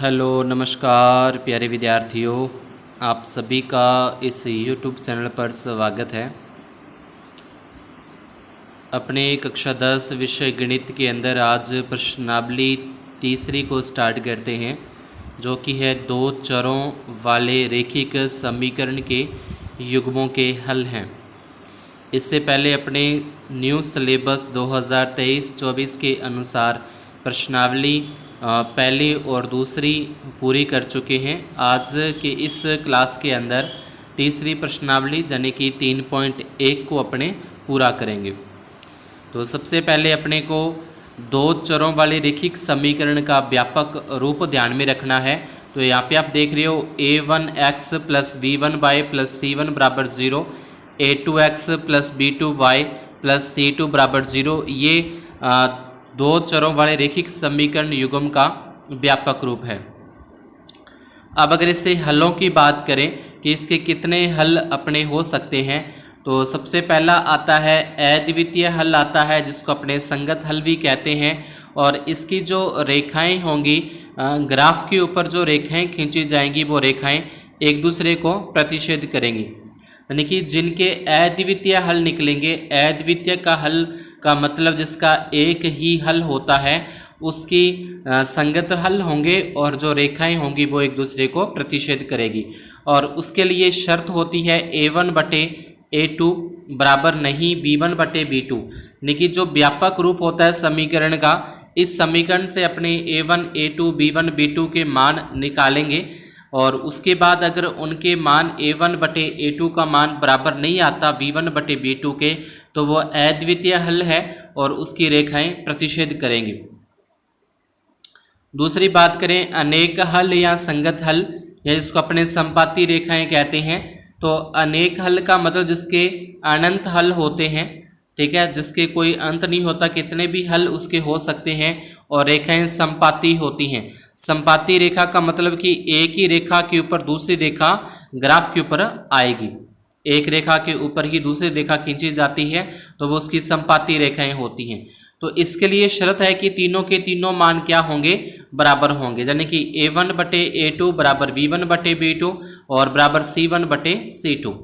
Hello नमस्कार प्यारे विद्यार्थियों, आप सभी का इस YouTube चैनल पर स्वागत है। अपने कक्षा 10 विषय गणित के अंदर आज प्रश्नावली तीसरी को स्टार्ट करते हैं, जो कि है दो चरों वाले रैखिक समीकरण के युग्मों के हल हैं। इससे पहले अपने न्यू सिलेबस 2023-24 के अनुसार प्रश्नावली पहली और दूसरी पूरी कर चुके हैं। आज के इस क्लास के अंदर तीसरी प्रश्नावली यानी कि 3.1 को अपने पूरा करेंगे। तो सबसे पहले अपने को दो चरों वाले रैखिक समीकरण का व्यापक रूप ध्यान में रखना है। तो यहाँ पे आप देख रहे हो a1x plus b1y plus c1 बराबर 0, a2x plus b2y plus c2 बराबर 0। ये दो चरों वाले रैखिक समीकरण युग्म का व्यापक रूप है। अब अगर इससे हलों की बात करें कि इसके कितने हल अपने हो सकते हैं, तो सबसे पहला आता है अद्वितीय हल आता है, जिसको अपने संगत हल भी कहते हैं। और इसकी जो रेखाएं होंगी, ग्राफ के ऊपर जो रेखाएं खींची जाएंगी वो रेखाएं एक दूसरे को प्रतिच्छेद करेंगी, यानी कि जिनके अद्वितीय हल निकलेंगे। अद्वितीय का हल का मतलब जिसका एक ही हल होता है उसकी संगत हल होंगे, और जो रेखाएं होंगी वो एक दूसरे को प्रतिच्छेद करेगी। और उसके लिए शर्त होती है a1 बटे a2 बराबर नहीं b1 बटे b2, यानी कि जो व्यापक रूप होता है समीकरण का, इस समीकरण से अपने a1 a2 b1 b2 के मान निकालेंगे। और उसके बाद अगर उनके मान a1 बटे a2 का मान बराबर नहीं आता b1 बटे b2 के, तो वो अद्वितीय हल है और उसकी रेखाएं प्रतिच्छेद करेंगी। दूसरी बात करें अनेक हल या संगत हल, या जिसको अपने संपाती रेखाएं कहते हैं। तो अनेक हल का मतलब जिसके अनंत हल होते हैं, ठीक है, जिसके कोई अंत नहीं होता, कितने भी हल उसके हो सकते हैं। और रेखाएं संपाती होती हैं। संपाती रेखा का मतलब कि एक ही रेखा के ऊपर दूसरी रेखा ग्राफ के ऊपर आएगी। एक रेखा के ऊपर ही दूसरी रेखा खींची जाती है, तो वो उसकी संपाती रेखाएं होती हैं। तो इसके लिए शर्त है कि तीनों के तीनों मान क्या होंगे, बराबर होंगे, यानी कि a1 बटे a2 बराबर b1 बटे b2 और बराबर c1 बटे c2।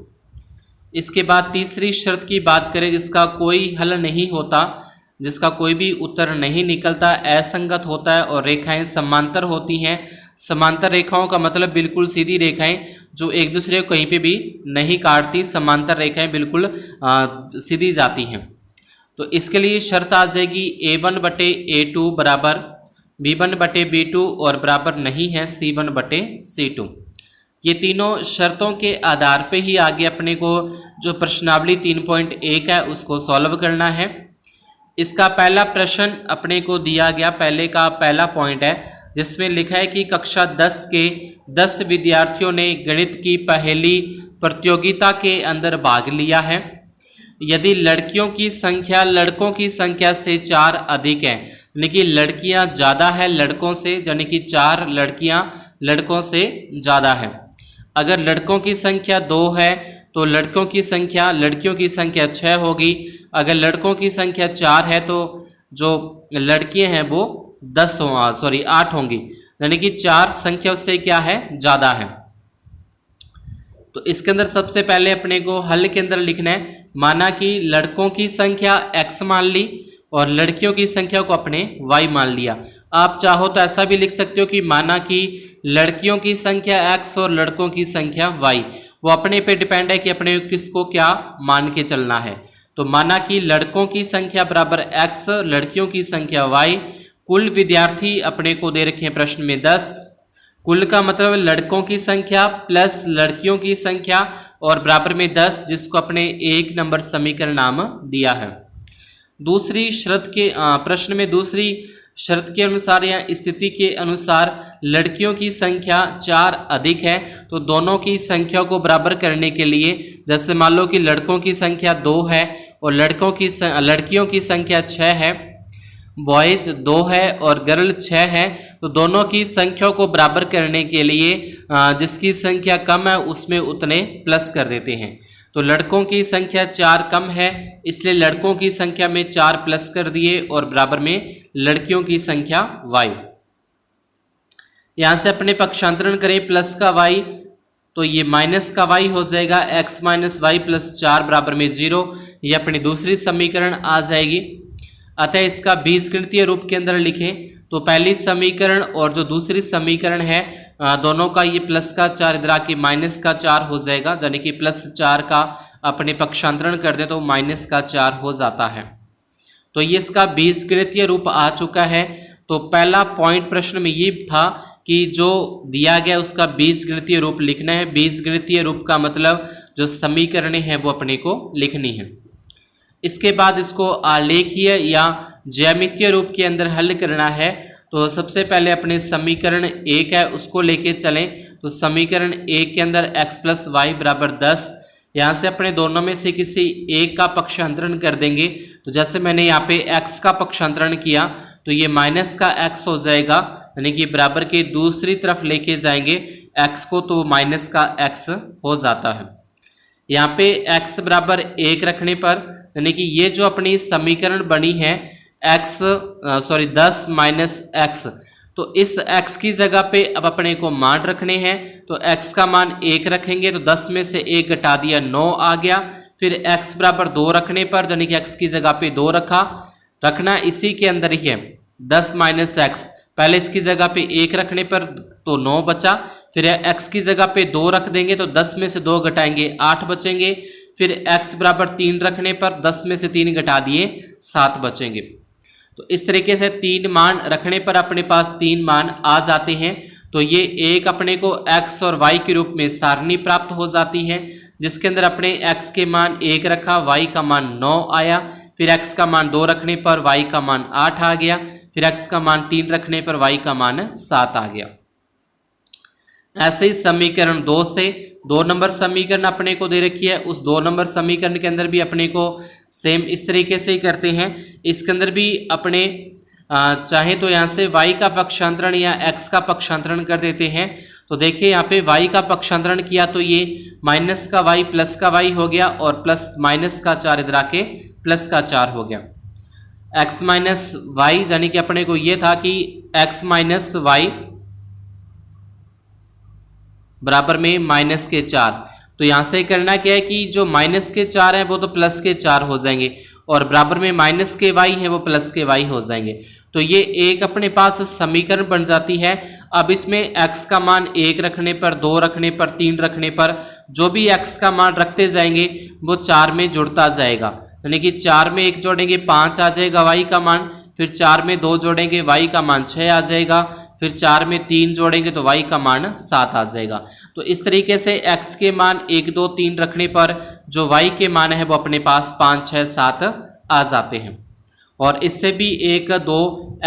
इसके बाद तीसरी शर्त की बात करें, जिसका कोई हल नहीं होता, जिसका कोई भी उत्तर नहीं निकलता, असंगत होता है और रेखाएं समांतर होती हैं। समांतर रेखाओं का मतलब बिल्कुल सीधी रेखाएं जो एक दूसरे को कहीं पे भी नहीं काटती, समांतर रेखाएं बिल्कुल सीधी जाती हैं। तो इसके लिए शर्त आ जाएगी a1 बटे a2 बराबर b1 बटे b2 और बराबर नहीं है c1 बटे c2। ये तीनों शर्तों के आधार पे ही आगे अपने को जो प्रश्नावली 3.1 है उसको सॉल्व करना है। इसका पहला प्रश्न अपने को दिया गया, पहले का पहला पॉइंट है, जिसमें लिखा है कि कक्षा 10 के 10 विद्यार्थियों ने गणित की पहेली प्रतियोगिता के अंदर भाग लिया है। यदि लड़कियों की संख्या लड़कों की संख्या से 4 अधिक है, यानी कि लड़कियां ज़्यादा है लड़कों से, यानी कि 4 लड़कियां लड़कों से ज़्यादा है। अगर लड़कों की संख्या 2 है तो लड़कियों की संख्या 6 होगी। अगर लड़कों की संख्या 4 है तो जो लड़कियां हैं वो 8 होंगी, यानी कि 4 संख्या उससे क्या है, ज़्यादा है। तो इसके अंदर सबसे पहले अपने को हल के अंदर लिखना है, माना कि लड़कों की संख्या x मान ली और लड़कियों की संख्या को अपने y मान लिया। आप चाहो तो ऐसा भी लिख सकते हो कि माना कि लड़कियों की संख्या x और लड़कों की संख्या y, वो अपने पे डिपेंड है कि अपने किसको क्या मान के चलना है। तो माना कि लड़कों की संख्या बराबर x, लड़कियों की संख्या y। कुल विद्यार्थी अपने को दे रखे हैं प्रश्न में 10। कुल का मतलब लड़कों की संख्या प्लस लड़कियों की संख्या और बराबर में 10, जिसको अपने 1 नंबर समीकरण नाम दिया है। दूसरी शर्त के प्रश्न में दूसरी शर्त के अनुसार या स्थिति के अनुसार लड़कियों की संख्या 4 अधिक है, तो दोनों की संख्या को बराबर करने के लिए, जैसे मान लो कि लड़कों की संख्या 2 है और लड़कियों की संख्या 6 है, बॉयज़ 2 है और गर्ल 6 है, तो दोनों की संख्या को बराबर करने के लिए जिसकी संख्या कम है उसमें उतने प्लस कर देते हैं। तो लड़कों की संख्या 4 कम है, इसलिए लड़कों की संख्या में 4 प्लस कर दिए और बराबर में लड़कियों की संख्या y। यहाँ से अपने पक्षांतरण करें प्लस का y, तो ये माइनस का y हो जाएगा, x माइनस वाई प्लस 4 बराबर में 0। ये अपनी दूसरी समीकरण आ जाएगी। अतः इसका बीजगणितीय रूप के अंदर लिखें तो पहली समीकरण और जो दूसरी समीकरण है दोनों का ये प्लस का 4 इधर आके माइनस का 4 हो जाएगा, यानी कि प्लस 4 का अपने पक्षांतरण कर दे तो माइनस का 4 हो जाता है। तो ये इसका बीजगणितीय रूप आ चुका है। तो पहला पॉइंट प्रश्न में ये था कि जो दिया गया उसका बीजगणितीय रूप लिखना है। बीजगणितीय रूप का मतलब जो समीकरणें हैं वो अपने को लिखनी है। इसके बाद इसको आलेखीय या ज्यामितीय रूप के अंदर हल करना है। तो सबसे पहले अपने समीकरण 1 है उसको लेके चलें। तो समीकरण 1 के अंदर x प्लस वाई बराबर 10, यहाँ से अपने दोनों में से किसी एक का पक्षांतरण कर देंगे। तो जैसे मैंने यहाँ पे x का पक्षांतरण किया तो ये माइनस का x हो जाएगा, यानी कि बराबर के दूसरी तरफ लेके जाएंगे x को तो माइनस का x हो जाता है। यहाँ पे x बराबर 1 रखने पर यानी कि ये जो अपनी समीकरण बनी है 10 माइनस x, तो इस x की जगह पे अब अपने को मान रखने हैं। तो x का मान 1 रखेंगे तो 10 में से 1 घटा दिया 9 आ गया। फिर x बराबर 2 रखने पर यानी कि x की जगह पे 2 रखना इसी के अंदर ही है 10 माइनस x, पहले इसकी जगह पे 1 रखने पर तो 9 बचा, फिर x की जगह पे 2 रख देंगे तो 10 में से 2 घटाएंगे 8 बचेंगे। फिर x बराबर 3 रखने पर 10 में से 3 घटा दिए 7 बचेंगे। तो इस तरीके से 3 मान रखने पर अपने पास 3 मान आ जाते हैं। तो ये एक अपने को x और y के रूप में सारणी प्राप्त हो जाती है, जिसके अंदर अपने x के मान 1 रखा, y का मान 9 आया, फिर x का मान 2 रखने पर y का मान 8 आ गया, फिर x का मान 3 रखने पर y का मान 7 आ गया। ऐसे ही समीकरण 2 से 2 नंबर समीकरण अपने को दे रखी है, उस 2 नंबर समीकरण के अंदर भी अपने को सेम इस तरीके से ही करते हैं। इसके अंदर भी अपने चाहे तो यहाँ से y का पक्षांतरण या x का पक्षांतरण कर देते हैं। तो देखिए यहाँ पे y का पक्षांतरण किया तो ये माइनस का y प्लस का y हो गया और प्लस माइनस का 4 इधर आके प्लस का 4 हो गया। x माइनस वाई यानी कि अपने को ये था कि x माइनस वाई बराबर में माइनस के 4। तो यहाँ से करना क्या है कि जो माइनस के 4 हैं वो तो प्लस के 4 हो जाएंगे और बराबर में माइनस के y है वो प्लस के y हो जाएंगे। तो ये एक अपने पास समीकरण बन जाती है। अब इसमें x का मान 1 रखने पर, 2 रखने पर, 3 रखने पर जो भी x का मान रखते जाएंगे वो 4 में जुड़ता जाएगा, यानी कि 4 में 1 जोड़ेंगे 5 आ जाएगा y का मान, फिर 4 में 2 जोड़ेंगे y का मान 6 आ जाएगा, फिर 4 में 3 जोड़ेंगे तो y का मान 7 आ जाएगा। तो इस तरीके से x के मान 1, 2, 3 रखने पर जो y के मान है वो अपने पास 5, 6, 7 आ जाते हैं। और इससे भी 1, 2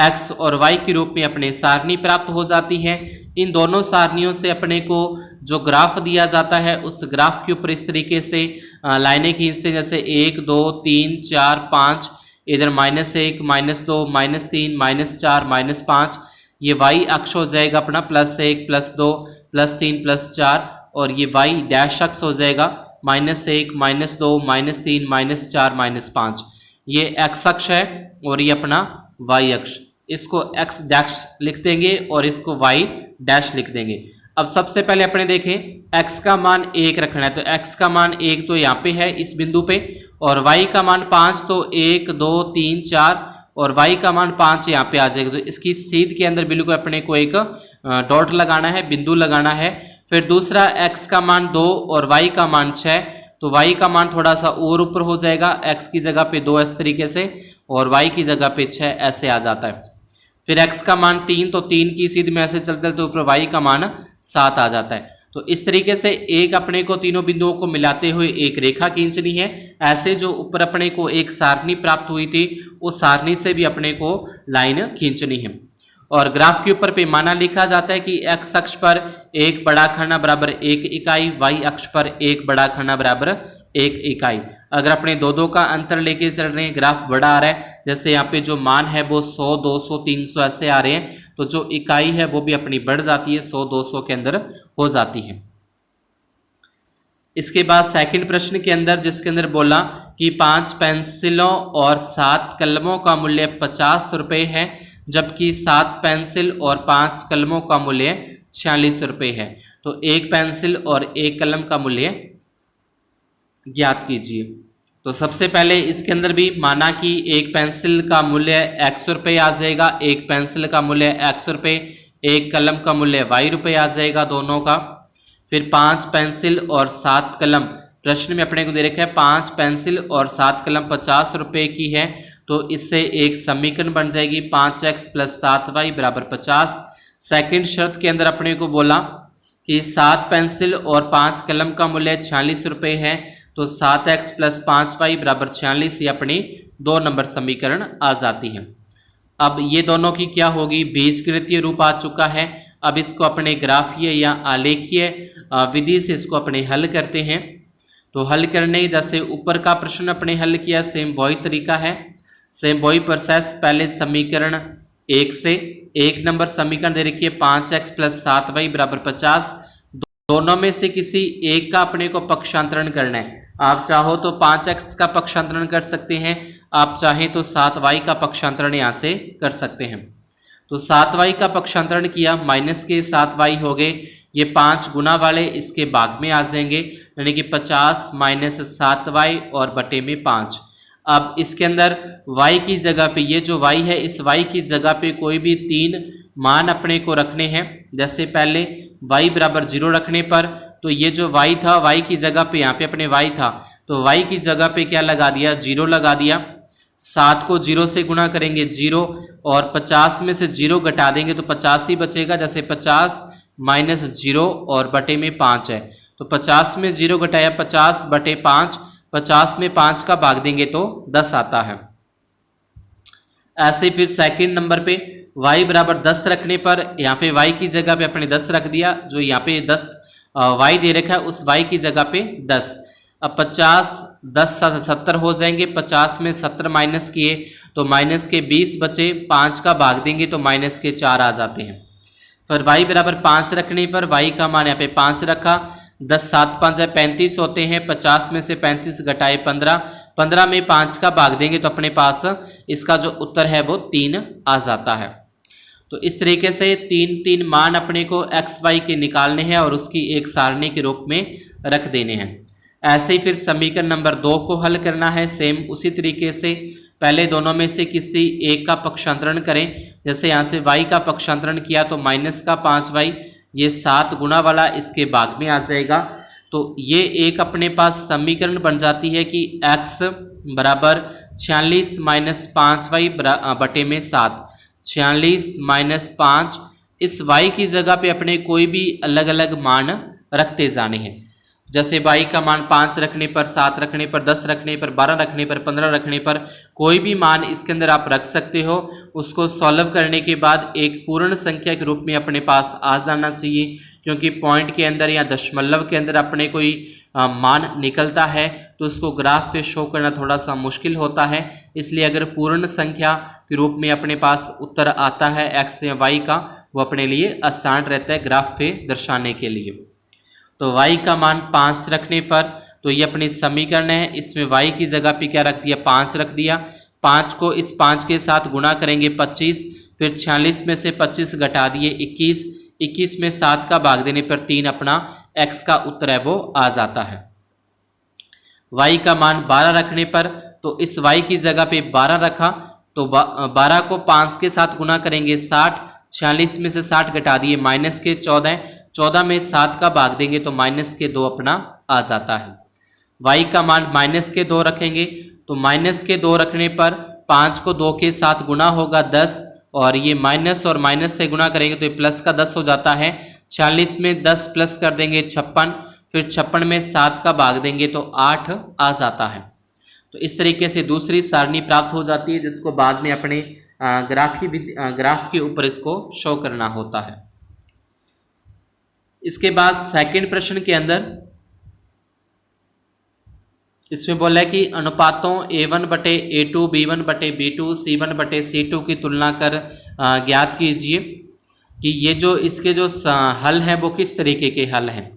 x और y के रूप में अपने सारणी प्राप्त हो जाती है। इन दोनों सारणियों से अपने को जो ग्राफ दिया जाता है उस ग्राफ के ऊपर इस तरीके से लाइनें खींचते, जैसे 1, 2, 3, 4, 5, इधर -1, -2, -3, -4, -5, ये y अक्ष हो जाएगा अपना +1, +2, +3, +4, और ये y डैश अक्ष हो जाएगा -1, -2, -3, -4, -5। ये x अक्ष है और ये अपना y अक्ष, इसको x डैश लिख देंगे और इसको y डैश लिख देंगे। अब सबसे पहले अपने देखें x का मान 1 रखना है, तो x का मान 1 तो यहाँ पे है इस बिंदु पे, और y का मान 5, तो 1, 2, 3, 4 और y का मान 5 यहाँ पे आ जाएगा। तो इसकी सीध के अंदर बिल्कुल अपने को एक डॉट लगाना है, बिंदु लगाना है। फिर दूसरा x का मान 2 और y का मान 6, तो y का मान थोड़ा सा और ऊपर हो जाएगा, x की जगह पे 2 इस तरीके से और y की जगह पे 6 ऐसे आ जाता है। फिर x का मान 3, तो 3 की सीध में ऐसे चलते तो ऊपर y का मान 7 आ जाता है। तो इस तरीके से एक अपने को तीनों बिंदुओं को मिलाते हुए एक रेखा खींचनी है। ऐसे जो ऊपर अपने को एक सारणी प्राप्त हुई थी उस सारणी से भी अपने को लाइन खींचनी है। और ग्राफ के ऊपर पैमाना लिखा जाता है कि x अक्ष पर 1 बड़ा खाना बराबर 1 इकाई, y अक्ष पर 1 बड़ा खाना बराबर 1 इकाई। अगर अपने दो का अंतर लेके चल रहे हैं, ग्राफ बड़ा आ रहा है, जैसे यहाँ पे जो मान है वो 100, 200, 300 ऐसे आ रहे हैं, तो जो इकाई है वो भी अपनी बढ़ जाती है, 100, 200 के अंदर हो जाती है। इसके बाद सेकंड प्रश्न के अंदर जिसके अंदर बोला कि 5 पेंसिलों और 7 कलमों का मूल्य 50 रुपये है, जबकि 7 पेंसिल और 5 कलमों का मूल्य 46 रुपये है। तो एक पेंसिल और एक कलम का मूल्य ज्ञात कीजिए। तो सबसे पहले इसके अंदर भी माना कि एक पेंसिल का मूल्य x रुपये आ जाएगा, एक पेंसिल का मूल्य x रुपये, एक कलम का मूल्य y रुपये आ जाएगा दोनों का। फिर 5 पेंसिल और 7 कलम, प्रश्न में अपने को दे रखा है 5 पेंसिल और 7 कलम 50 रुपये की है, तो इससे एक समीकरण बन जाएगी 5x + 7y = 50। सेकंड शर्त के अंदर अपने को बोला कि 7 पेंसिल और 5 कलम का मूल्य 46 रुपये है, तो 7x + 5y = 46, ये अपनी 2 नंबर समीकरण आ जाती है। अब ये दोनों की क्या होगी, बीजगणितीय रूप आ चुका है। अब इसको अपने ग्राफीय या आलेखीय विधि से इसको अपने हल करते हैं। तो हल करने जैसे ऊपर का प्रश्न अपने हल किया, सेम वही तरीका है, सेम वही प्रोसेस। पहले समीकरण 1 से 1 नंबर समीकरण दे रखी है 5x + 7y = 50। दोनों में से किसी एक का अपने को पक्षांतरण करना है। आप चाहो तो 5x का पक्षांतरण कर सकते हैं, आप चाहें तो 7y का पक्षांतरण यहाँ से कर सकते हैं। तो 7y का पक्षांतरण किया, माइनस के 7y हो गए, ये 5 गुना वाले इसके भाग में आ जाएंगे, यानी कि 50 - 7y और बटे में 5। अब इसके अंदर y की जगह पे, ये जो y है इस y की जगह पे कोई भी 3 मान अपने को रखने हैं। जैसे पहले y = 0 रखने पर, तो ये जो y था y की जगह पे, यहाँ पे अपने y था तो y की जगह पे क्या लगा दिया, 0 लगा दिया। 7 को 0 से गुणा करेंगे 0, और 50 में से 0 घटा देंगे तो 50 ही बचेगा। जैसे 50 - 0 और बटे में 5 है, तो 50 में 0 घटाया 50 बटे 5, 50 में 5 का भाग देंगे तो 10 आता है। ऐसे फिर सेकंड नंबर पे y = 10 रखने पर, यहाँ पे y की जगह पे अपने 10 रख दिया, जो यहाँ पे 10 y दे रखा है उस y की जगह पे 10। अब 50 10 70 हो जाएंगे, 50 में 70 माइनस किए तो माइनस के 20 बचे, 5 का भाग देंगे तो माइनस के 4 आ जाते हैं। फिर y = 5 रखने पर y का मान यहाँ पे 5 रखा, 10 7 5 35 होते हैं, 50 में से 35 घटाए 15, 15 में 5 का भाग देंगे तो अपने पास इसका जो उत्तर है वो 3 आ जाता है। तो इस तरीके से 3 मान अपने को x y के निकालने हैं और उसकी एक सारणी के रूप में रख देने हैं। ऐसे ही फिर समीकरण नंबर 2 को हल करना है, सेम उसी तरीके से। पहले दोनों में से किसी एक का पक्षांतरण करें। जैसे यहाँ से y का पक्षांतरण किया तो माइनस का 5y, ये 7 गुना वाला इसके भाग में आ जाएगा। तो ये एक अपने पास समीकरण बन जाती है कि x = 46 - 5y बटे में 7। 46 - 5, इस y की जगह पे अपने कोई भी अलग अलग मान रखते जाने हैं। जैसे y का मान 5 रखने पर, 7 रखने पर, 10 रखने पर, 12 रखने पर, 15 रखने पर, कोई भी मान इसके अंदर आप रख सकते हो। उसको सॉल्व करने के बाद एक पूर्ण संख्या के रूप में अपने पास आ जाना चाहिए, क्योंकि पॉइंट के अंदर या दशमलव के अंदर अपने कोई मान निकलता है तो उसको ग्राफ पे शो करना थोड़ा सा मुश्किल होता है। इसलिए अगर पूर्ण संख्या के रूप में अपने पास उत्तर आता है x या y का, वो अपने लिए आसान रहता है ग्राफ पे दर्शाने के लिए। तो y का मान 5 रखने पर, तो ये अपनी समीकरण है, इसमें y की जगह पे क्या रख दिया, 5 रख दिया। 5 को इस 5 के साथ गुणा करेंगे 25, फिर 46 में से 25 घटा दिए 21, 21 में 7 का भाग देने पर 3 अपना x का उत्तर है वो आ जाता है। y का मान 12 रखने पर, तो इस y की जगह पे 12 रखा, तो 12 को 5 के साथ गुणा करेंगे 60, 46 में से 60 घटा दिए माइनस के 14, 14 में 7 का भाग देंगे तो माइनस के 2 अपना आ जाता है। y का मान माइनस के 2 रखेंगे, तो माइनस के 2 रखने पर 5 को 2 के साथ गुणा होगा 10, और ये माइनस और माइनस से गुणा करेंगे तो ये प्लस का 10 हो जाता है। 40 में 10 प्लस कर देंगे 56, फिर 56 में 7 का भाग देंगे तो 8 आ जाता है। तो इस तरीके से दूसरी सारणी प्राप्त हो जाती है, जिसको बाद में अपने ग्राफ के ऊपर इसको शो करना होता है। इसके बाद सेकंड प्रश्न के अंदर इसमें बोला है कि अनुपातों a1 बटे a2, b1 बटे b2, c1 बटे c2 की तुलना कर ज्ञात कीजिए कि ये जो इसके जो हल हैं वो किस तरीके के हल हैं।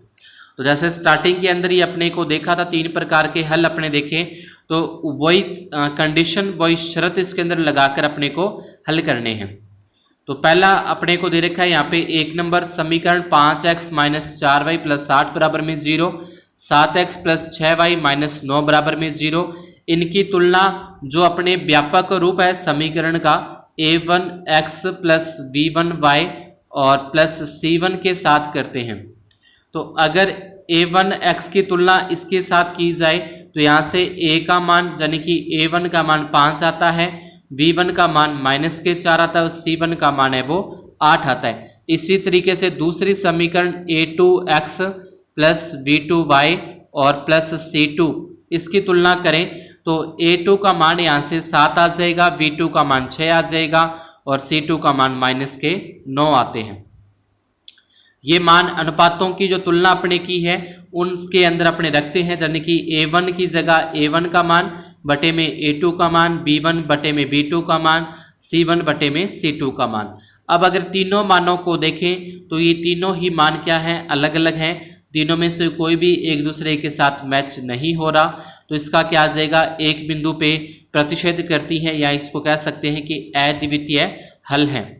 तो जैसे स्टार्टिंग के अंदर ही अपने को देखा था 3 प्रकार के हल अपने देखे, तो वही कंडीशन वही शर्त इसके अंदर लगाकर अपने को हल करने हैं। तो पहला अपने को दे रखा है यहाँ पे 1 नंबर समीकरण 5x माइनस 4y प्लस 8 बराबर में 0, 7x प्लस 6y माइनस 9 बराबर में 0। इनकी तुलना जो अपने व्यापक रूप है समीकरण का a1x प्लस b1y और प्लस c1 के साथ करते हैं। तो अगर a1x की तुलना इसके साथ की जाए तो यहाँ से a का मान यानी कि a1 का मान 5 आता है, v1 का मान -4 आता है और c1 का मान है वो 8 आता है। इसी तरीके से दूसरी समीकरण a2x प्लस v2y और प्लस c2 इसकी तुलना करें तो a2 का मान यहाँ से 7 आ जाएगा, v2 का मान 6 आ जाएगा और c2 का मान -9 आते हैं। ये मान अनुपातों की जो तुलना अपने की है उनके अंदर अपने रखते हैं, यानी कि a1 की जगह a1 का मान बटे में a2 का मान, b1 बटे में b2 का मान, c1 बटे में c2 का मान। अब अगर तीनों मानों को देखें तो ये तीनों ही मान क्या हैं, अलग अलग हैं। तीनों में से कोई भी एक दूसरे के साथ मैच नहीं हो रहा, तो इसका क्या आ जाएगा, एक बिंदु पे प्रतिषेध करती है या इसको कह सकते हैं कि अद्वितीय हल है।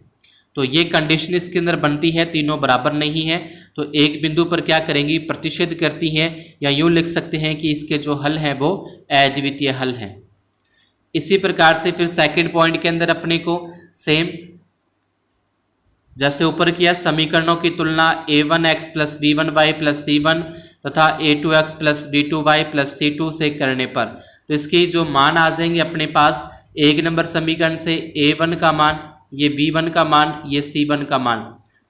तो ये कंडीशन इसके अंदर बनती है, तीनों बराबर नहीं है तो एक बिंदु पर क्या करेंगी, प्रतिषेध करती हैं, या यूँ लिख सकते हैं कि इसके जो हल हैं वो अद्वितीय हल हैं। इसी प्रकार से फिर सेकंड पॉइंट के अंदर अपने को सेम जैसे ऊपर किया, समीकरणों की तुलना a1x plus b1y plus c1 तथा a2x plus b2y plus c2 से करने पर तो इसके जो मान आ जाएंगे अपने पास, एक नंबर समीकरण से a1 का मान, ये b1 का मान, ये c1 का मान,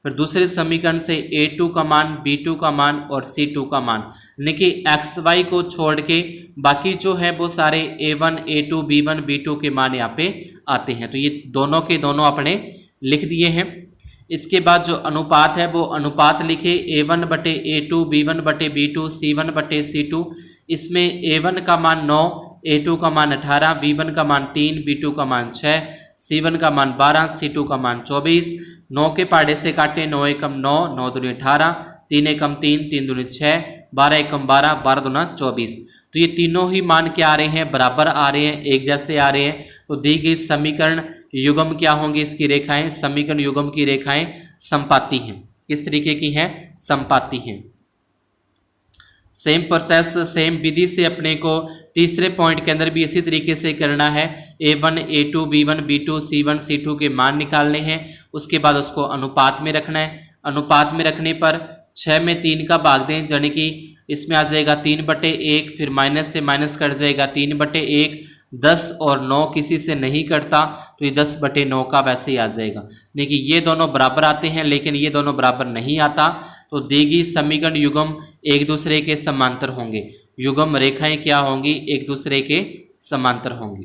फिर दूसरे समीकरण से a2 का मान, b2 का मान और c2 का मान, यानी कि xy को छोड़ के बाकी जो है वो सारे a1, a2, b1, b2 के मान यहाँ पे आते हैं। तो ये दोनों के दोनों अपने लिख दिए हैं। इसके बाद जो अनुपात है वो अनुपात लिखे a1 बटे a2, b1 बटे b2, c1 बटे c2। इसमें a1 का मान 9, a2 का मान 18, b1 का मान 3, b2 का मान 6, c1 का मान 12, c2 का मान 24। 9 के पाड़े से काटे, 9 एकम 9, 9 दूनी 18, 3 एकम 3, 3 दूनी 6, 12 एकम 12, 12 दूना 24। तो ये तीनों ही मान क्या आ रहे हैं, बराबर आ रहे हैं, एक जैसे आ रहे हैं। तो दी गई समीकरण युग्म क्या होंगी, इसकी रेखाएं, समीकरण युग्म की रेखाएं संपाती हैं। किस तरीके की हैं, संपाती हैं। सेम प्रोसेस, सेम विधि से अपने को तीसरे पॉइंट के अंदर भी इसी तरीके से करना है। a1, a2, b1, b2, c1, c2 के मान निकालने हैं, उसके बाद उसको अनुपात में रखना है। अनुपात में रखने पर 6 में 3 का भाग दें, यानी कि इसमें आ जाएगा 3/1, फिर माइनस से माइनस कट जाएगा 3/1, 10 और 9 किसी से नहीं कटता तो ये 10/9 का वैसे ही आ जाएगा। देखिए ये दोनों बराबर आते हैं लेकिन ये दोनों बराबर नहीं आता, तो दी गई समीकरण युग्म एक दूसरे के समांतर होंगे। युग्म रेखाएं क्या होंगी, एक दूसरे के समांतर होंगी।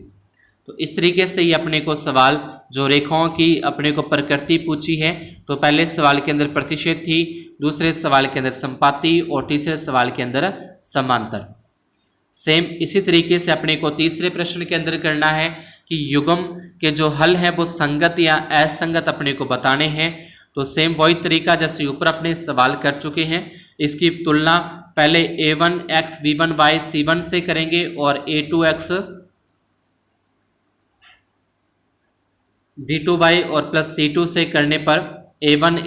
तो इस तरीके से ही अपने को सवाल जो रेखाओं की अपने को प्रकृति पूछी है, तो पहले सवाल के अंदर प्रतिषेध थी, दूसरे सवाल के अंदर संपाती और तीसरे सवाल के अंदर समांतर। सेम इसी तरीके से अपने को तीसरे प्रश्न के अंदर करना है कि युग्म के जो हल है वो संगत या असंगत अपने को बताने हैं। तो सेम वही तरीका जैसे ऊपर अपने सवाल कर चुके हैं, इसकी तुलना पहले a1x v1y c1 से करेंगे और a2x v2y और प्लस c2 से करने पर a1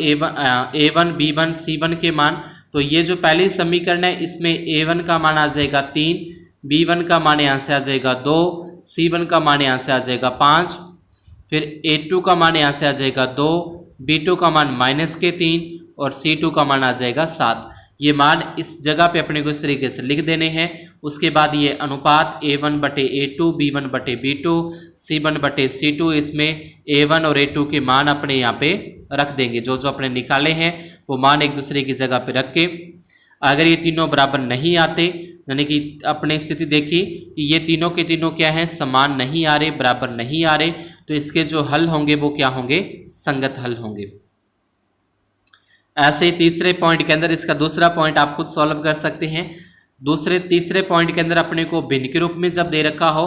b1 c1 के मान, तो ये जो पहली समीकरण है इसमें a1 का मान आ जाएगा 3, b1 का मान यहाँ से आ जाएगा 2, c1 का मान यहाँ से आ जाएगा 5, फिर a2 का मान यहाँ से आ जाएगा 2, b2 का मान -3 और c2 का मान आ जाएगा 7। ये मान इस जगह पे अपने को इस तरीके से लिख देने हैं। उसके बाद ये अनुपात a1 बटे a2, b1 बटे b2, c1 बटे c2, इसमें a1 और a2 के मान अपने यहाँ पे रख देंगे। जो जो अपने निकाले हैं वो मान एक दूसरे की जगह पे रख के, अगर ये तीनों बराबर नहीं आते, यानी कि अपने स्थिति देखी कि ये तीनों के तीनों क्या हैं, समान नहीं आ रहे, बराबर नहीं आ रहे, तो इसके जो हल होंगे वो क्या होंगे, संगत हल होंगे। ऐसे ही तीसरे पॉइंट के अंदर इसका दूसरा पॉइंट आप खुद सॉल्व कर सकते हैं। तीसरे पॉइंट के अंदर अपने को भिन्न के रूप में जब दे रखा हो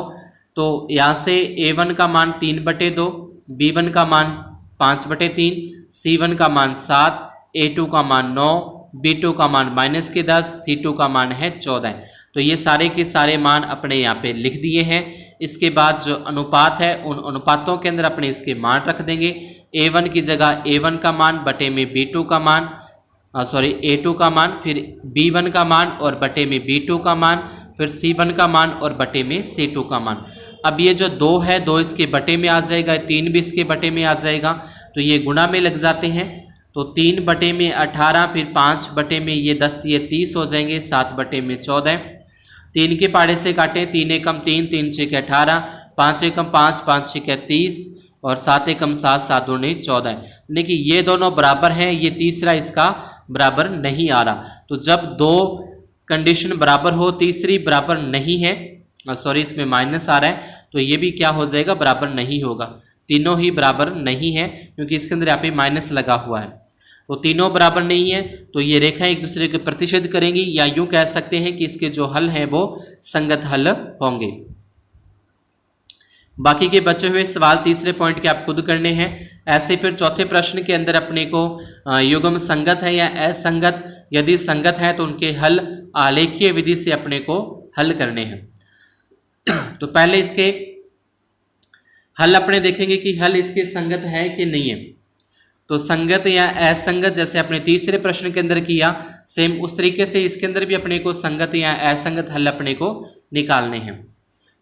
तो यहाँ से a1 का मान 3/2, b1 का मान 5/3, c1 का मान 7, a2 का मान 9, b2 का मान -10, c2 का मान है 14। तो ये सारे के सारे मान अपने यहाँ पे लिख दिए हैं। इसके बाद जो अनुपात है उन अनुपातों के अंदर अपने इसके मान रख देंगे। A1 की जगह A1 का मान बटे में B2 का मान, A2 का मान, फिर B1 का मान और बटे में B2 का मान, फिर C1 का मान और बटे में C2 का मान। अब ये जो 2 है 2 इसके बटे में आ जाएगा, 3 भी इसके बटे में आ जाएगा, तो ये गुणा में लग जाते हैं। तो 3 बटे में 18, फिर 5 बटे में ये 10, ये 30 हो जाएंगे, 7 बटे में 14। 3 के पाड़े से काटें, 3 एकम 3, 3 छेक 18, 5 एकम 5, 5 छेक 30 और 7 एकम 7, 7 दूनी 14। लेकिन ये दोनों बराबर हैं, ये तीसरा इसका बराबर नहीं आ रहा। तो जब 2 कंडीशन बराबर हो, तीसरी बराबर नहीं है, इसमें माइनस आ रहा है, तो ये भी क्या हो जाएगा, बराबर नहीं होगा। तीनों ही बराबर नहीं है क्योंकि इसके अंदर यहाँ पे माइनस लगा हुआ है। तो तीनों बराबर नहीं है, तो ये रेखा एक दूसरे के प्रतिच्छेद करेंगी, या यूं कह सकते हैं कि इसके जो हल हैं वो संगत हल होंगे। बाकी के बचे हुए सवाल तीसरे पॉइंट के आप खुद करने हैं। ऐसे फिर चौथे प्रश्न के अंदर अपने को युग्म संगत है या असंगत, यदि संगत है तो उनके हल आलेखीय विधि से अपने को हल करने हैं। तो पहले इसके हल अपने देखेंगे कि हल इसके संगत है कि नहीं है। तो संगत या असंगत जैसे अपने तीसरे प्रश्न के अंदर किया, सेम उस तरीके से इसके अंदर भी अपने को संगत या असंगत हल अपने को निकालने हैं।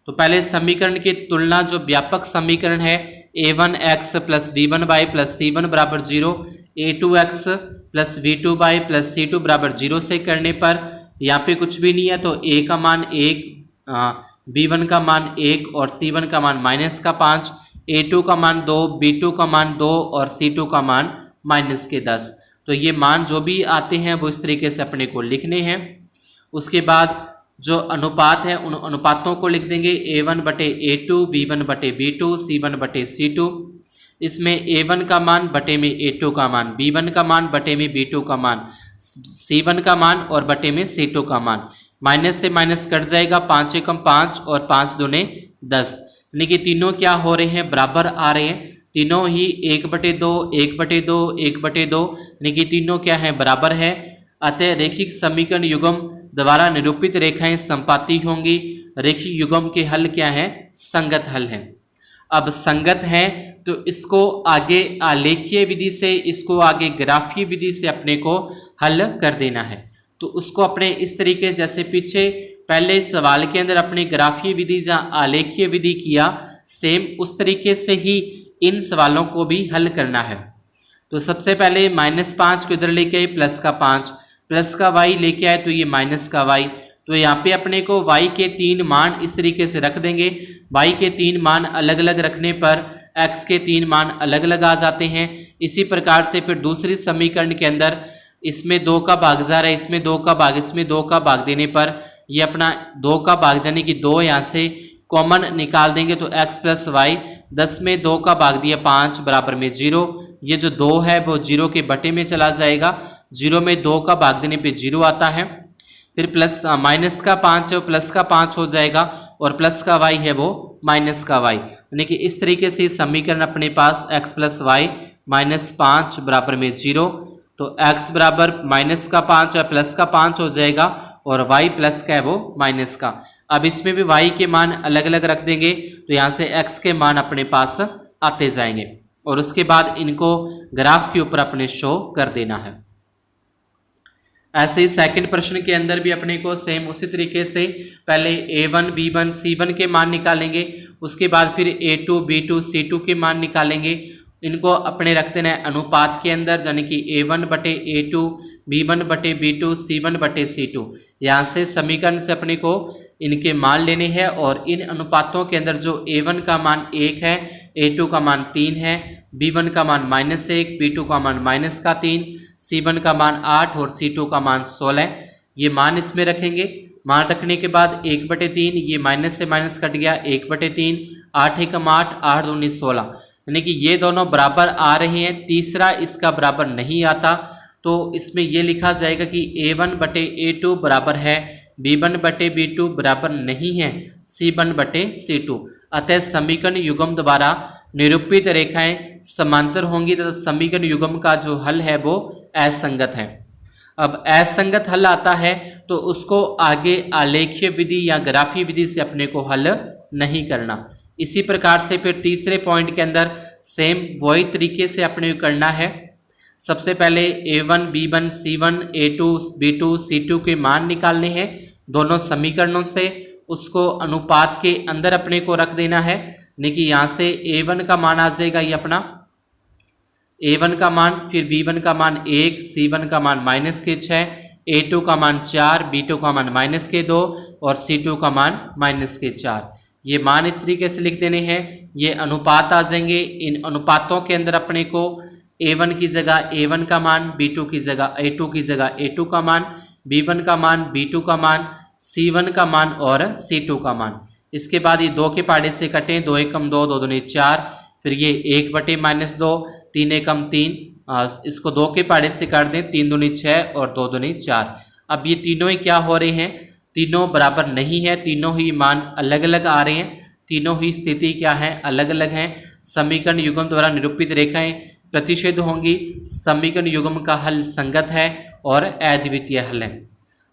तो पहले समीकरण की तुलना, जो व्यापक समीकरण है a1x plus v1y plus c1 बराबर 0, a2x plus v2y plus c2 बराबर 0 से करने पर यहाँ पे कुछ भी नहीं है, तो a का मान 1, b1 का मान 1 और c1 का मान माइनस का 5, a2 का मान 2, b2 का मान 2 और c2 का मान माइनस के 10। तो ये मान जो भी आते हैं वो इस तरीके से अपने को लिखने हैं। उसके बाद जो अनुपात है उन अनुपातों को लिख देंगे, a1 बटे a2, b1 बटे b2, c1 बटे c2। इसमें a1 का मान बटे में a2 का मान, b1 का मान बटे में b2 का मान, c1 का मान और बटे में c2 का मान। माइनस से माइनस कट जाएगा, 5 एकम 5 और 5 दूने 10, यानी कि तीनों क्या हो रहे हैं, बराबर आ रहे हैं। तीनों ही 1/2, 1/2, 1/2, यानी कि तीनों क्या है, बराबर है। अतः रेखिक समीकरण युग्म द्वारा निरूपित रेखाएं संपाती होंगी। रेखिक युग्म के हल क्या है, संगत हल है। अब संगत है तो इसको आगे आलेखीय विधि से, इसको आगे ग्राफीय विधि से अपने को हल कर देना है। तो उसको अपने इस तरीके, जैसे पीछे पहले सवाल के अंदर अपने ग्राफीय विधि जहाँ आलेखीय विधि किया, सेम उस तरीके से ही इन सवालों को भी हल करना है। तो सबसे पहले -5 को इधर लेके आए, प्लस का 5, प्लस का y लेके आए तो ये माइनस का y। तो यहाँ पे अपने को y के 3 मान इस तरीके से रख देंगे। y के 3 मान अलग अलग रखने पर x के 3 मान अलग अलग आ जाते हैं। इसी प्रकार से फिर दूसरी समीकरण के अंदर इसमें 2 का भाग जा रहा है, इसमें 2 का भाग, इसमें 2 का भाग देने पर ये अपना 2 का भाग जाने की 2 यहाँ से कॉमन निकाल देंगे, तो x प्लस वाई, 10 में 2 का भाग दिया 5 बराबर में 0। ये जो 2 है वो 0 के बटे में चला जाएगा, 0 में 2 का भाग देने पे 0 आता है। फिर प्लस माइनस का 5 है, प्लस का 5 हो जाएगा, और प्लस का y है वो माइनस का y। यानी कि इस तरीके से समीकरण अपने पास x प्लस वाई -5 बराबर में 0, तो x बराबर माइनस का 5 है, प्लस का 5 हो जाएगा, और y प्लस का है वो माइनस का। अब इसमें भी y के मान अलग अलग रख देंगे, तो यहाँ से x के मान अपने पास आते जाएंगे, और उसके बाद इनको ग्राफ के ऊपर अपने शो कर देना है। ऐसे ही सेकंड प्रश्न के अंदर भी अपने को सेम उसी तरीके से पहले a1, b1, c1 के मान निकालेंगे, उसके बाद फिर a2, b2, c2 के मान निकालेंगे। इनको अपने रख देना है अनुपात के अंदर, यानी कि a1 बटे a2, b1 बटे b2, c1 बटे c2। यहाँ से समीकरण से अपने को इनके मान लेने हैं, और इन अनुपातों के अंदर जो a1 का मान 1 है, a2 का मान 3 है, b1 का मान -1, b2 का मान -3, c1 का मान 8 और c2 का मान 16। ये मान इसमें रखेंगे। मान रखने के बाद 1/3, ये माइनस से माइनस कट गया, 1/3, 8 एकम 8, 8 दूनी 16, यानी कि ये दोनों बराबर आ रहे हैं। तीसरा इसका बराबर नहीं आता, तो इसमें ये लिखा जाएगा कि a1 बटे a2 बराबर है b1 बटे b2 बराबर नहीं है c1 बटे c2। अतः समीकरण युग्म द्वारा निरूपित रेखाएं समांतर होंगी तथा समीकरण युग्म का जो हल है वो असंगत है। अब असंगत हल आता है तो उसको आगे आलेखीय विधि या ग्राफीय विधि से अपने को हल नहीं करना। इसी प्रकार से फिर तीसरे पॉइंट के अंदर सेम वही तरीके से अपने को करना है। सबसे पहले a1 b1 c1 a2 b2 c2 के मान निकालने हैं दोनों समीकरणों से, उसको अनुपात के अंदर अपने को रख देना है। यानी कि यहाँ से a1 का मान आ जाएगा ये अपना a1 का मान, फिर b1 का मान 1, c1 का मान -6, a2 का मान 4, b2 का मान -2 और c2 का मान -4। ये मान इस तरीके से लिख देने हैं। ये अनुपात आ जाएंगे। इन अनुपातों के अंदर अपने को a1 की जगह a1 का मान, b2 की जगह a2 की जगह a2 का मान, b1 का मान, b2 का मान, c1 का मान और c2 का मान। इसके बाद ये 2 के पहाड़े से कटें, 2 एकम 2, 2 दूनी 4, फिर ये 1/-2, 3 एकम 3, इसको 2 के पहाड़े से काट दें, 3 दूनी 6 और 2 दूनी 4। अब ये तीनों ही क्या हो रहे हैं, तीनों बराबर नहीं है, तीनों ही मान अलग अलग आ रहे हैं, तीनों ही स्थिति क्या है, अलग अलग हैं। समीकरण युग्म द्वारा निरूपित रेखाएं प्रतिषेध होंगी। समीकरण युग्म का हल संगत है और अद्वितीय हल है।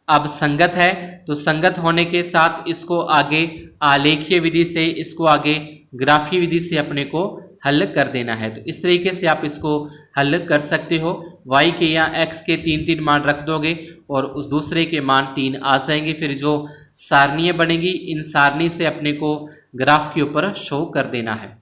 अब संगत है तो संगत होने के साथ इसको आगे आलेखीय विधि से, इसको आगे ग्राफीय विधि से अपने को हल कर देना है। तो इस तरीके से आप इसको हल कर सकते हो। y के या x के 3-3 मान रख दोगे और उस दूसरे के मान 3 आ जाएंगे। फिर जो सारणियाँ बनेगी, इन सारणी से अपने को ग्राफ के ऊपर शो कर देना है।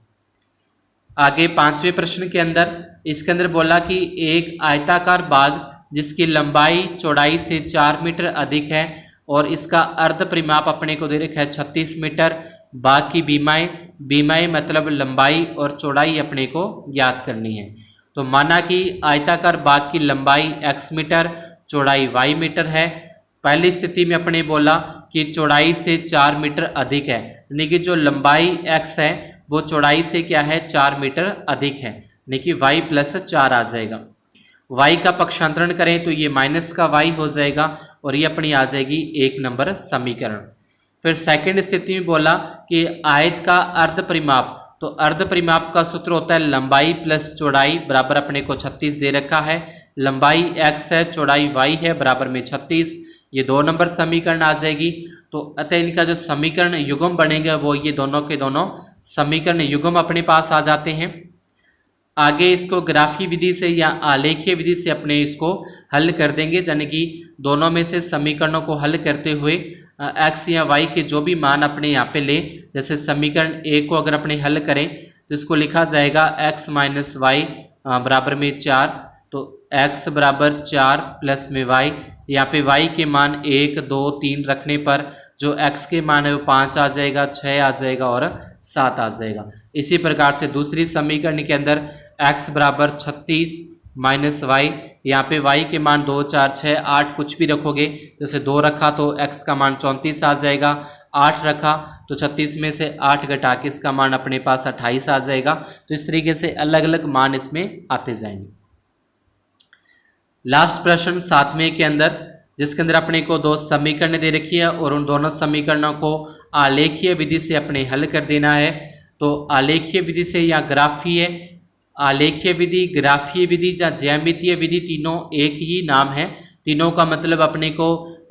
आगे 5वें प्रश्न के अंदर, इसके अंदर बोला कि एक आयताकार बाग जिसकी लंबाई चौड़ाई से 4 मीटर अधिक है और इसका अर्ध परिमाप अपने को दे रखा है 36 मीटर। बाग की बीमाएं मतलब लंबाई और चौड़ाई अपने को ज्ञात करनी है। तो माना कि आयताकार बाग की लंबाई x मीटर, चौड़ाई y मीटर है। पहली स्थिति में अपने बोला कि चौड़ाई से 4 मीटर अधिक है, यानी कि जो लंबाई x है वो चौड़ाई से क्या है, 4 मीटर अधिक है, यानी कि y + 4 आ जाएगा। y का पक्षांतरण करें तो ये माइनस का y हो जाएगा और ये अपनी आ जाएगी 1 नंबर समीकरण। फिर सेकंड स्थिति में बोला कि आयत का अर्ध परिमाप, तो अर्ध परिमाप का सूत्र होता है लंबाई प्लस चौड़ाई बराबर अपने को 36 दे रखा है। लंबाई x है, चौड़ाई y है, बराबर में 36, ये 2 नंबर समीकरण आ जाएगी। तो अतः इनका जो समीकरण युग्म बनेगा वो ये दोनों के दोनों समीकरण युग्म अपने पास आ जाते हैं। आगे इसको ग्राफीय विधि से या आलेखीय विधि से अपने इसको हल कर देंगे, यानी कि दोनों में से समीकरणों को हल करते हुए x या y के जो भी मान अपने यहाँ पे ले, जैसे समीकरण a को अगर अपने हल करें तो इसको लिखा जाएगा x - y बराबर में 4, तो x बराबर 4 प्लस में y, यहाँ पे y के मान 1, 2, 3 रखने पर जो x के मान है वो 5 आ जाएगा, 6 आ जाएगा और 7 आ जाएगा। इसी प्रकार से दूसरी समीकरण के अंदर x बराबर 36 माइनस y, यहाँ पे y के मान 2, 4, 6, 8 कुछ भी रखोगे, जैसे 2 रखा तो x का मान 34 आ जाएगा, 8 रखा तो 36 में से 8 घटा के इसका मान अपने पास 28 आ जाएगा। तो इस तरीके से अलग अलग मान इसमें आते जाएंगे। लास्ट प्रश्न 7वें के अंदर, जिसके अंदर अपने को 2 समीकरण दे रखी है और उन दोनों समीकरणों को आलेखीय विधि से अपने हल कर देना है। तो आलेखीय विधि से या ग्राफीय, आलेखीय विधि, ग्राफीय विधि या ज्यामितीय विधि, तीनों एक ही नाम है। तीनों का मतलब अपने को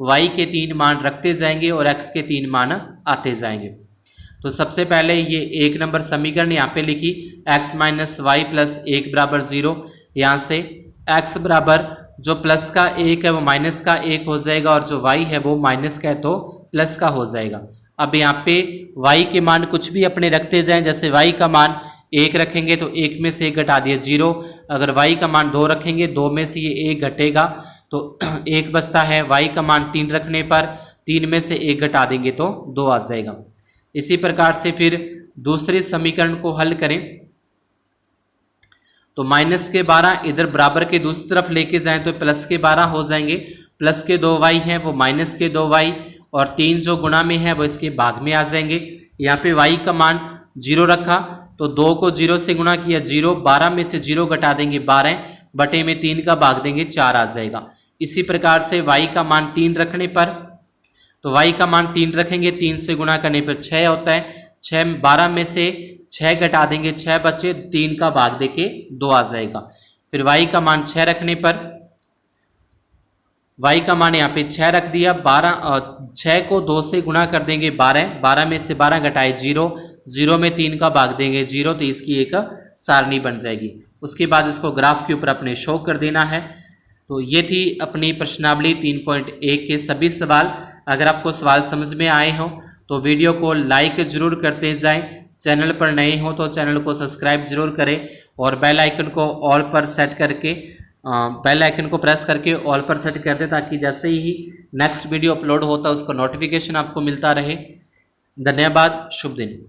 y के 3 मान रखते जाएंगे और x के 3 मान आते जाएंगे। तो सबसे पहले ये 1 नंबर समीकरण यहाँ पे लिखी, x - y + 1 बराबर 0। यहाँ से x बराबर जो प्लस का 1 है वो माइनस का 1 हो जाएगा और जो y है वो माइनस का है तो प्लस का हो जाएगा। अब यहाँ पे y के मान कुछ भी अपने रखते जाएं, जैसे y का मान 1 रखेंगे तो 1 में से 1 घटा दिया 0। अगर y का मान 2 रखेंगे, 2 में से ये 1 घटेगा तो 1 बचता है। y का मान 3 रखने पर 3 में से 1 घटा देंगे तो 2 आ जाएगा। इसी प्रकार से फिर दूसरे समीकरण को हल करें तो माइनस के 12 इधर बराबर के दूसरी तरफ लेके जाएं तो प्लस के 12 हो जाएंगे। प्लस के 2y हैं वो माइनस के 2y और 3 जो गुणा में है वो इसके भाग में आ जाएंगे। यहाँ पे y का मान 0 रखा तो 2 को 0 से गुणा किया 0, 12 में से 0 घटा देंगे 12 बटे में 3 का भाग देंगे 4 आ जाएगा। इसी प्रकार से y का मान 3 रखने पर, तो y का मान 3 रखेंगे, 3 से गुणा करने पर 6 होता है, 12 में से 6 घटा देंगे 6 बचे, 3 का भाग देके 2 आ जाएगा। फिर y का मान 6 रखने पर y का मान यहाँ पे 6 रख दिया, 6 को 2 से गुणा कर देंगे 12, 12 में से 12 घटाए 0, 0 में 3 का भाग देंगे 0, तो इसकी एक सारणी बन जाएगी। उसके बाद इसको ग्राफ के ऊपर अपने शो कर देना है। तो ये थी अपनी प्रश्नावली 3.1 के सभी सवाल। अगर आपको सवाल समझ में आए हों तो वीडियो को लाइक जरूर करते जाएं, चैनल पर नए हो तो चैनल को सब्सक्राइब जरूर करें और बेल आइकन को ऑल पर सेट करके बेल आइकन को प्रेस करके ऑल पर सेट कर दें, ताकि जैसे ही नेक्स्ट वीडियो अपलोड होता है उसका नोटिफिकेशन आपको मिलता रहे। धन्यवाद, शुभ दिन।